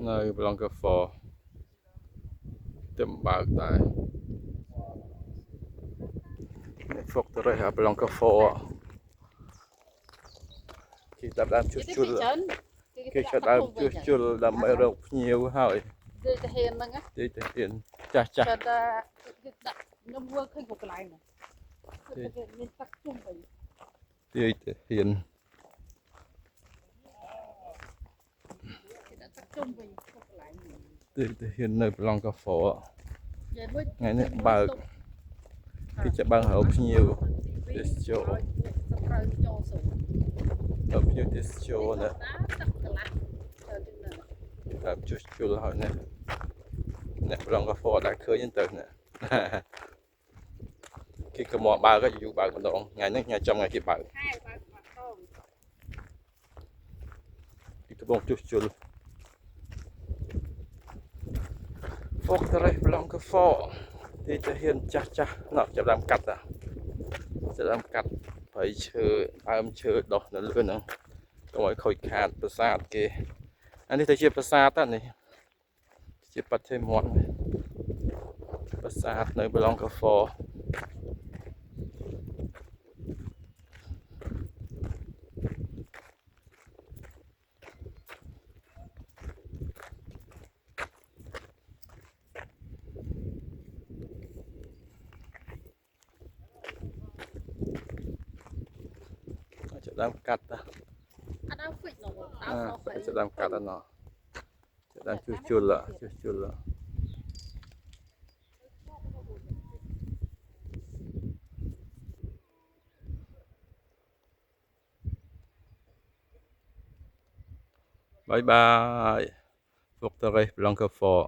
នៅ Blanca Fall ទៅបើកដែរហ្វុកទៅរក Blanca Fall គេចាប់ដើមជួសជុលគេចាប់ដើមជួសជុលដើម្បីរកភ្ញៀវហើយទីតាហ៊ានហ្នឹងទីតាហ៊ានចាស់ចាស់តែដាក់ខ្ញុំមើលឃើញកន្លែងហ្នឹងគេមានទឹកជុំវិញទីតាហ៊ានគេដាក់ទឹកជុំវិញកន្លែងទីតាហ៊ាននៅ Blanca Fall ថ្ងៃនេះបើកគេចាប់បានរកភ្ញៀវទេសចរត្រូវចូលសួរដល់ភ្ញៀវទេសចរណាទឹកកន្លះទៅជួសជុលហើយណាអ្នក Blanca Fall ដែលឃើញទៅណាគេក៏មកបើកយូរបើកម្ដងថ្ងៃនេះថ្ងៃចំថ្ងៃគេបើកគេកំពុងជួសជុល Fortress Blanca Fall ទីតាហ៊ានចាស់ចាស់ណោះចាប់ដើមកាត់ចាប់ដើមកាត់ព្រៃឈើដើមឈើដុះនៅលើហ្នឹងកុំឲ្យខូចខាតប្រាសាទគេអានេះទៅជាប្រាសាទនេះជាបឋម័នប្រាសាទនៅ Blanca Fall ចាប់ដើមកាត់អត់ដល់ហ្វិចនោះចាប់ដើមកាត់ណោះចាប់ដើមជួសជុលបាយបាយ Fortress Blanca Fall